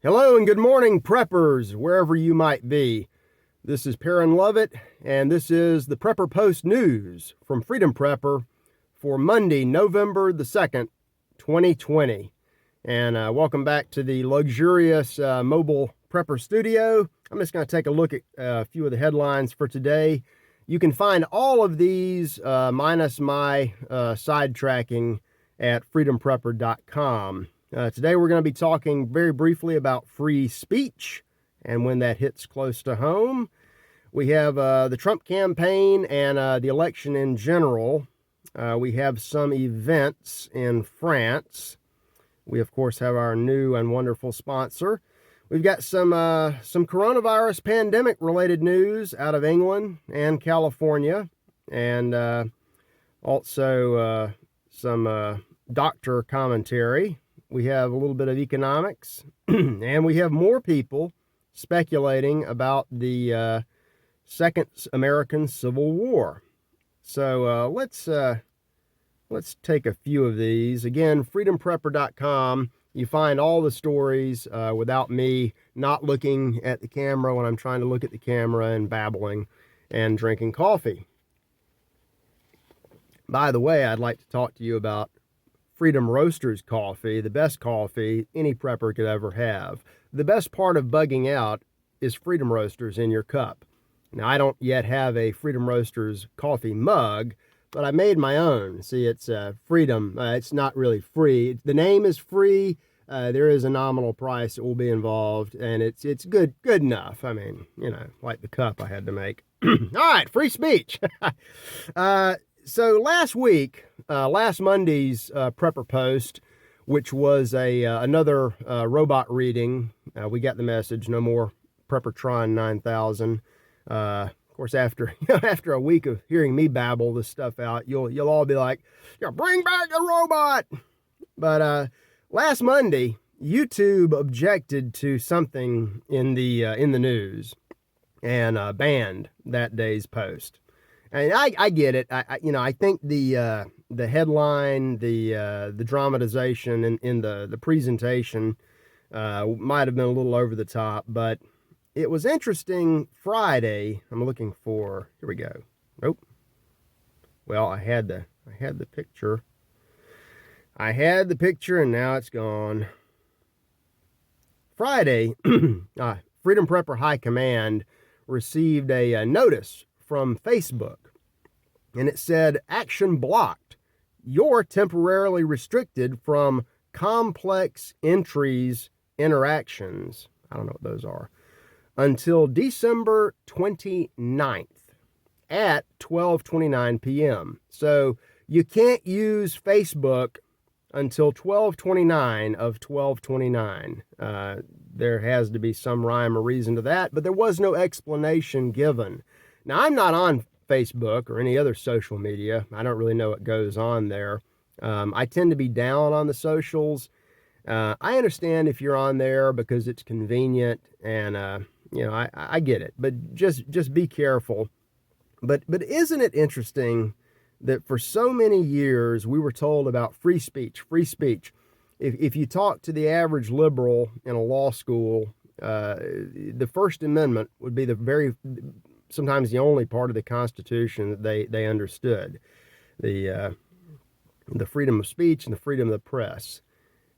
Hello and good morning, preppers, wherever you might be. This is Perrin Lovett, and this is the Prepper Post News from Freedom Prepper for Monday, November the 2nd, 2020. And welcome back to the luxurious mobile prepper studio. I'm just going to take a look at a few of the headlines for today. You can find all of these minus my sidetracking at freedomprepper.com. Today we're going to be talking very briefly about free speech and when that hits close to home. We have the Trump campaign and the election in general. We have some events in France. We, of course, have our new and wonderful sponsor. We've got some coronavirus pandemic-related news out of England and California, and also some doctor commentary. We have a little bit of economics, and we have more people speculating about the Second American Civil War. So let's take a few of these. Again, freedomprepper.com. You find all the stories without me not looking at the camera when I'm trying to look at the camera and babbling and drinking coffee. By the way, I'd like to talk to you about Freedom Roasters coffee, the best coffee any prepper could ever have. The best part of bugging out is Freedom Roasters in your cup. Now, I don't yet have a Freedom Roasters coffee mug, but I made my own. See, it's Freedom. It's not really free. The name is free. There is a nominal price that will be involved, and it's good enough. I mean, you know, like the cup I had to make. All right, free speech. So last week, last Monday's Prepper Post, which was another robot reading, we got the message, no more Preppertron 9000. Of course, after a week of hearing me babble this stuff out, you'll all be like, "Yeah, bring back the robot." But last Monday, YouTube objected to something in the news and banned that day's post. And I get it. I think the headline, the dramatization in the presentation might have been a little over the top, but it was interesting. Friday, I'm looking for. Here we go. Nope. Well, I had the picture. I had the picture, and now it's gone. Friday, Freedom Prepper High Command received a notice from Facebook, and it said, "Action blocked. You're temporarily restricted from complex entries interactions." I don't know what those are. Until December 29th at 12:29 p.m. So you can't use Facebook until 12:29 of 12:29. There has to be some rhyme or reason to that, but there was no explanation given. Now, I'm not on Facebook or any other social media. I don't really know what goes on there. I tend to be down on the socials. I understand if you're on there because it's convenient, and I get it. But just be careful. But isn't it interesting that for so many years we were told about free speech, free speech? If you talk to the average liberal in a law school, the First Amendment would be sometimes the only part of the Constitution that they understood, the freedom of speech and the freedom of the press.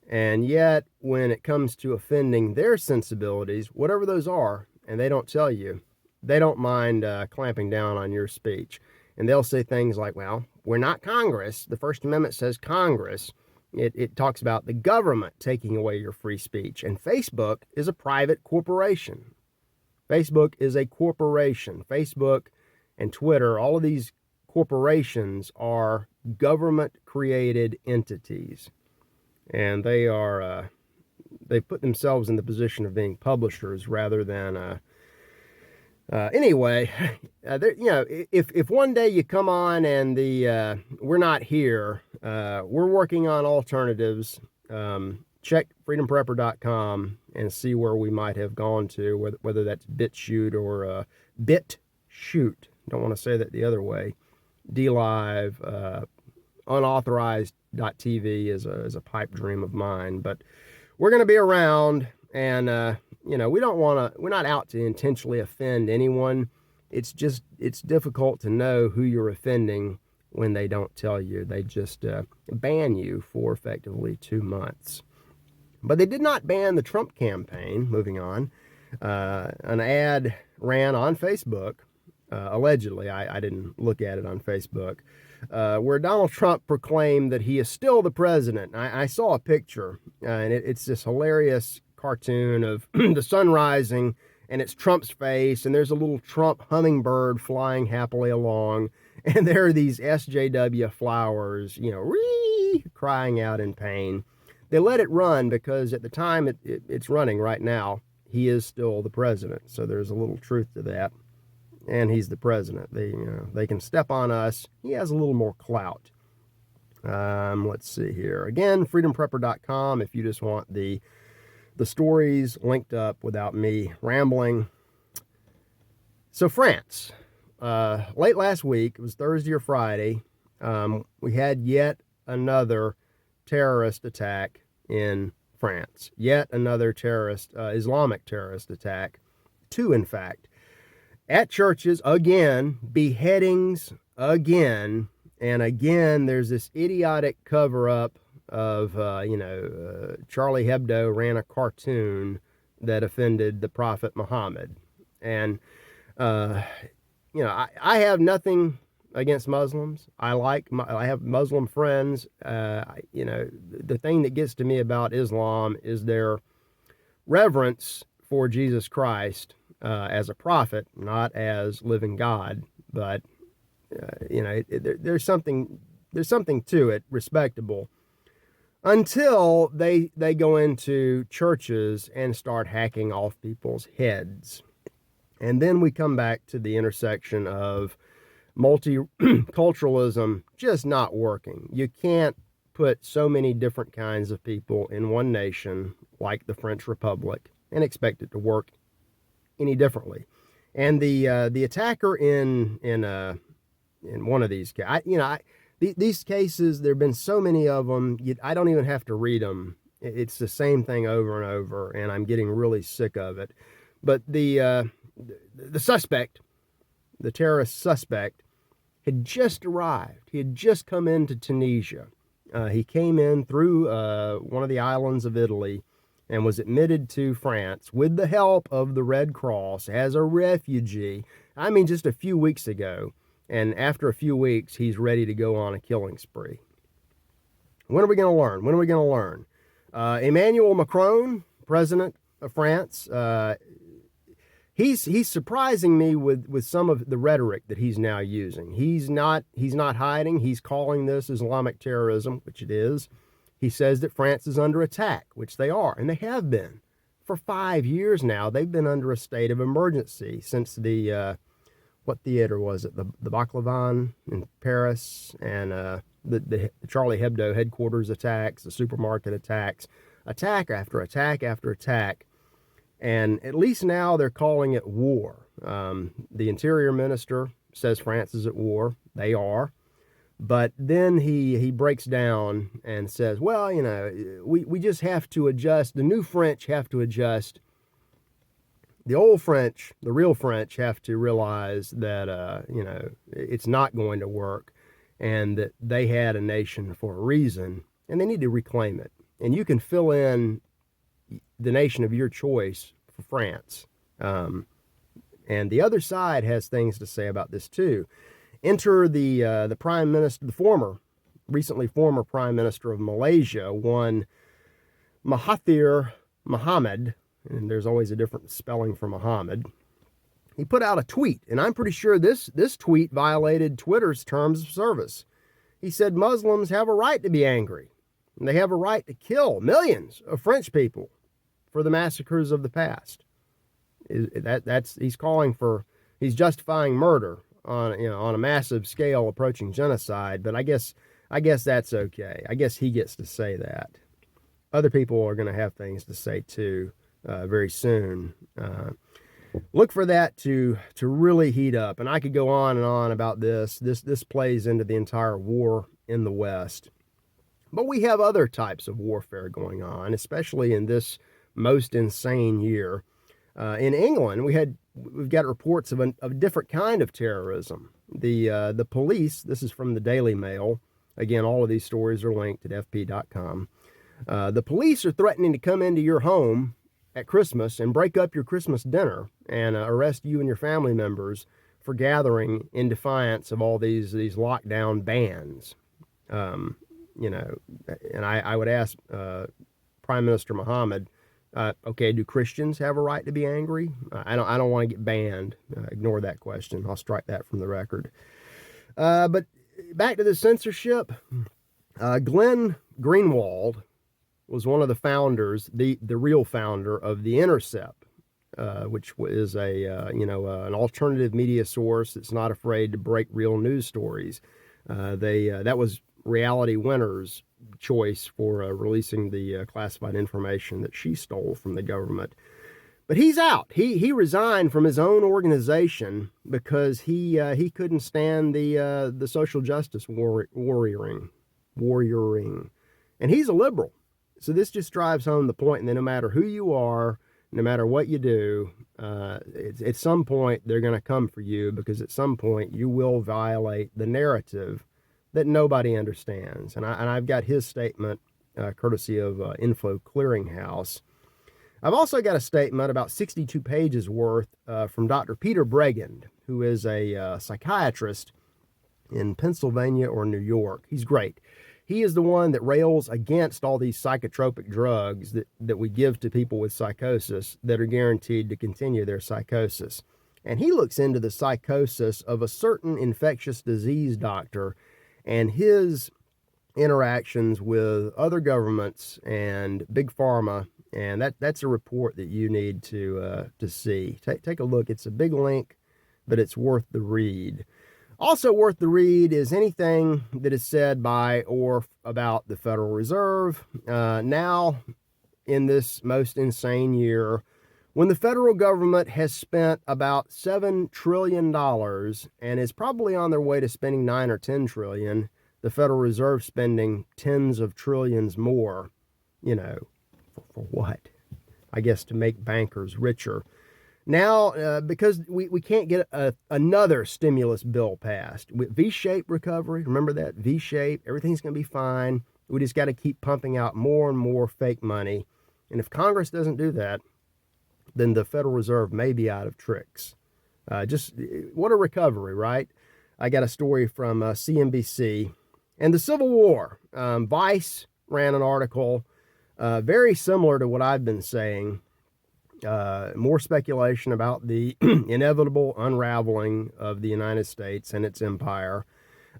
And yet, when it comes to offending their sensibilities, whatever those are, and they don't tell you, they don't mind clamping down on your speech. And they'll say things like, "Well, we're not Congress. The First Amendment says Congress." It talks about the government taking away your free speech. And Facebook is a private corporation. Facebook is a corporation. Facebook and Twitter, all of these corporations are government-created entities. And they put themselves in the position of being publishers rather than, anyway, if one day you come on and we're not here, we're working on alternatives. Check freedomprepper.com and see where we might have gone to, whether that's BitChute or BitChute. Don't want to say that the other way. DLive, unauthorized.tv is a pipe dream of mine. But we're going to be around, And, we don't want to, we're not out to intentionally offend anyone. It's difficult to know who you're offending when they don't tell you. They just ban you for effectively 2 months. But they did not ban the Trump campaign. Moving on. An ad ran on Facebook, allegedly, I didn't look at it on Facebook, where Donald Trump proclaimed that he is still the president. I saw a picture, and it's this hilarious cartoon of the sun rising, and it's Trump's face, and there's a little Trump hummingbird flying happily along, and there are these SJW flowers, crying out in pain. They let it run because at the time it's running right now, he is still the president. So there's a little truth to that. And he's the president. They can step on us. He has a little more clout. Let's see here. Again, freedomprepper.com if you just want the stories linked up without me rambling. So France. Late last week, it was Thursday or Friday, we had yet another terrorist attack in France. Yet another Islamic terrorist attack. 2, in fact. At churches, again, beheadings, again, and again, there's this idiotic cover-up of, Charlie Hebdo ran a cartoon that offended the Prophet Muhammad. And, I have nothing against Muslims. I have Muslim friends. The thing that gets to me about Islam is their reverence for Jesus Christ as a prophet, not as living God. But there's something to it, respectable, until they go into churches and start hacking off people's heads. And then we come back to the intersection of multiculturalism just not working. You can't put so many different kinds of people in one nation like the French Republic and expect it to work any differently. And the attacker in one of these cases, these cases, there have been so many of them, I don't even have to read them. It's the same thing over and over, and I'm getting really sick of it. But the suspect, the terrorist suspect, had just arrived. He had just come into Tunisia. He came in through one of the islands of Italy and was admitted to France with the help of the Red Cross as a refugee. I mean, just a few weeks ago. And after a few weeks, he's ready to go on a killing spree. When are we going to learn? Emmanuel Macron, president of France, he's surprising me with some of the rhetoric that he's now using. He's not hiding. He's calling this Islamic terrorism, which it is. He says that France is under attack, which they are, and they have been. For 5 years now, they've been under a state of emergency since the, what theater was it? The Bataclan in Paris, and the Charlie Hebdo headquarters attacks, the supermarket attacks, attack after attack after attack. And at least now they're calling it war. The interior minister says France is at war. They are. But then he breaks down and says, well, we just have to adjust. The new French have to adjust. The old French, the real French, have to realize that, it's not going to work and that they had a nation for a reason and they need to reclaim it. And you can fill in the nation of your choice for France. And the other side has things to say about this too. Enter the prime minister, recently former prime minister of Malaysia, one Mahathir Mohamad, and there's always a different spelling for Muhammad. He put out a tweet, and I'm pretty sure this tweet violated Twitter's terms of service. He said Muslims have a right to be angry, and they have a right to kill millions of French people for the massacres of the past. He's justifying murder on a massive scale approaching genocide, but I guess that's okay. I guess he gets to say that. Other people are going to have things to say too very soon. Look for that to really heat up, and I could go on and on about this. This plays into the entire war in the West. But we have other types of warfare going on, especially in this most insane year. In England, we've got reports of a different kind of terrorism. The police. This is from the Daily Mail. Again, all of these stories are linked at fp.com. The police are threatening to come into your home at Christmas and break up your Christmas dinner and arrest you and your family members for gathering in defiance of all these lockdown bans. You know, and I would ask Prime Minister Mohammed, okay, do Christians have a right to be angry? I don't want to get banned. Ignore that question. I'll strike that from the record. But back to the censorship. Glenn Greenwald was one of the founders, the real founder of The Intercept, which is an alternative media source that's not afraid to break real news stories. That was Reality Winner's choice for releasing the classified information that she stole from the government. But he's out. He resigned from his own organization because he couldn't stand the social justice warrioring, and he's a liberal. So this just drives home the point that no matter who you are, no matter what you do, at some point they're going to come for you, because at some point you will violate the narrative that nobody understands. And I've got his statement, courtesy of Info Clearinghouse. I've also got a statement about 62 pages worth from Dr. Peter Bregand, who is a psychiatrist in Pennsylvania or New York. He's great. He is the one that rails against all these psychotropic drugs that we give to people with psychosis that are guaranteed to continue their psychosis. And he looks into the psychosis of a certain infectious disease doctor and his interactions with other governments and big pharma. And that's a report that you need to see. Take a look. It's a big link, but it's worth the read. Also worth the read is anything that is said by or about the Federal Reserve. Now, in this most insane year, when the federal government has spent about $7 trillion and is probably on their way to spending $9 or $10 trillion, the Federal Reserve spending tens of trillions more, for what? I guess to make bankers richer. Now, because we can't get another stimulus bill passed. With V-shaped recovery, remember that? V-shape, everything's going to be fine. We just got to keep pumping out more and more fake money. And if Congress doesn't do that, then the Federal Reserve may be out of tricks. Just what a recovery, right? I got a story from CNBC. And the Civil War. Vice ran an article very similar to what I've been saying. More speculation about the inevitable unraveling of the United States and its empire.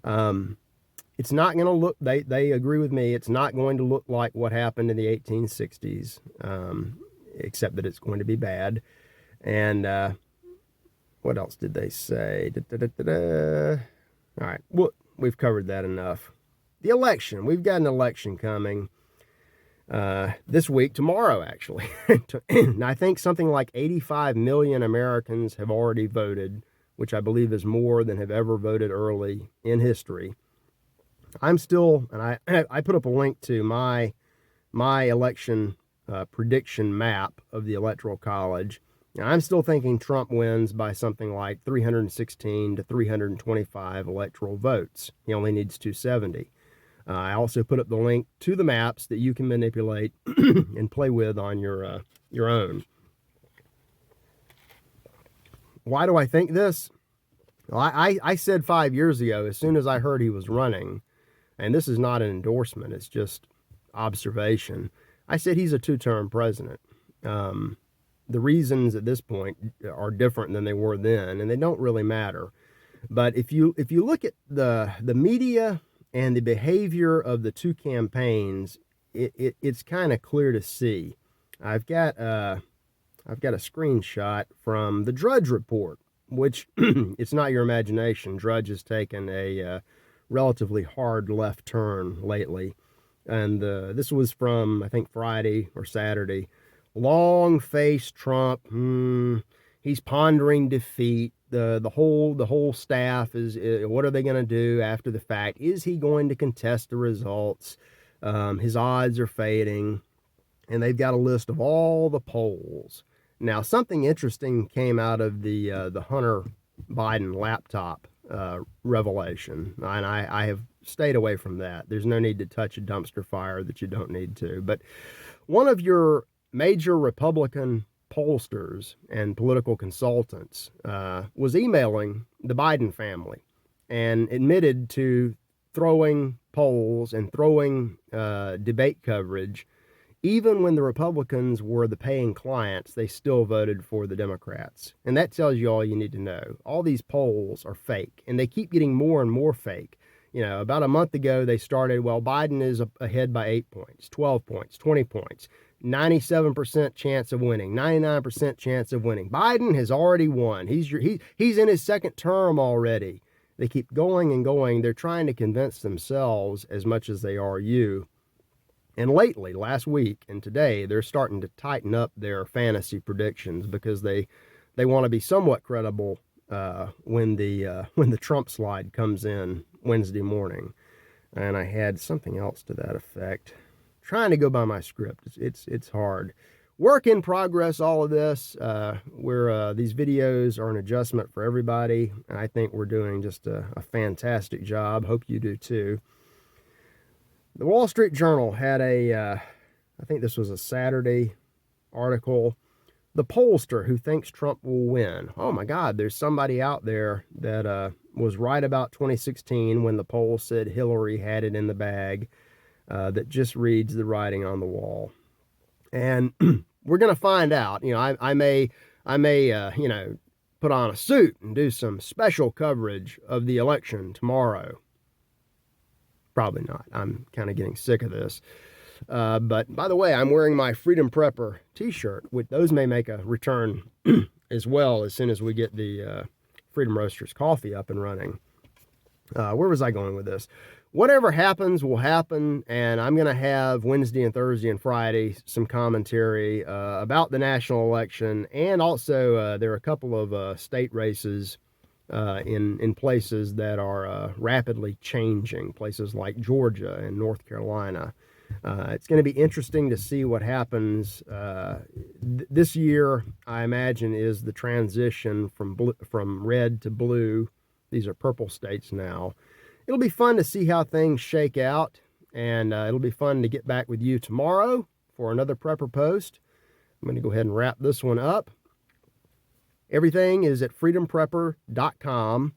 It's not going to look, they agree with me, it's not going to look like what happened in the 1860s, except that it's going to be bad. And what else did they say? All right, well, we've covered that enough. The election, we've got an election coming. This week, tomorrow, actually. And I think something like 85 million Americans have already voted, which I believe is more than have ever voted early in history. I'm still, and I put up a link to my election prediction map of the Electoral College. And I'm still thinking Trump wins by something like 316 to 325 electoral votes. He only needs 270. I also put up the link to the maps that you can manipulate and play with on your own. Why do I think this? Well, I said 5 years ago, as soon as I heard he was running, and this is not an endorsement, it's just observation, I said he's a two-term president. The reasons at this point are different than they were then, and they don't really matter. But if you look at the media and the behavior of the two campaigns, it's kind of clear to see. I've got a screenshot from the Drudge Report, which it's not your imagination. Drudge has taken a relatively hard left turn lately. And this was from, I think, Friday or Saturday. Long-faced Trump, he's pondering defeat. The whole staff is what are they going to do after the fact? Is he going to contest the results? His odds are fading. and they've got a list of all the polls. Now, something interesting came out of the Hunter Biden laptop revelation, and I have stayed away from that. There's no need to touch a dumpster fire that you don't need to. But one of your major Republican pollsters and political consultants was emailing the Biden family and admitted to throwing polls and throwing debate coverage. Even when the Republicans were the paying clients, they still voted for the Democrats. And that tells you all you need to know. All these polls are fake, and they keep getting more and more fake. You know, about a month ago, they started, well, Biden is ahead by 8 points, 12 points, 20 points, 97% chance of winning, 99% chance of winning. Biden has already won. He's in his second term already. They keep going and going. They're trying to convince themselves as much as they are you. And lately, last week and today, they're starting to tighten up their fantasy predictions because they want to be somewhat credible when the Trump slide comes in Wednesday morning. And I had something else to that effect. Trying to go by my script. It's hard. Work in progress, all of this. These videos are an adjustment for everybody. And I think we're doing just a fantastic job. Hope you do too. The Wall Street Journal had I think this was a Saturday article. The pollster who thinks Trump will win. Oh my God, there's somebody out there that was right about 2016 when the poll said Hillary had it in the bag, that just reads the writing on the wall. And we're going to find out. You know, I may put on a suit and do some special coverage of the election tomorrow. Probably not. I'm kind of getting sick of this. But by the way, I'm wearing my Freedom Prepper t-shirt. Those may make a return as well as soon as we get the Freedom Roasters coffee up and running. Where was I going with this? Whatever happens will happen, and I'm going to have Wednesday and Thursday and Friday some commentary about the national election, and also there are a couple of state races in places that are rapidly changing, places like Georgia and North Carolina. It's going to be interesting to see what happens. This year, I imagine, is the transition from red to blue. These are purple states now. It'll be fun to see how things shake out, and it'll be fun to get back with you tomorrow for another Prepper Post. I'm going to go ahead and wrap this one up. Everything is at freedomprepper.com.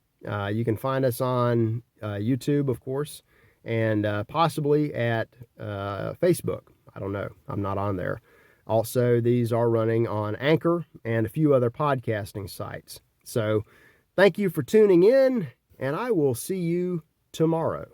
You can find us on YouTube, of course, and possibly at Facebook. I don't know. I'm not on there. Also, these are running on Anchor and a few other podcasting sites. So thank you for tuning in, and I will see you tomorrow.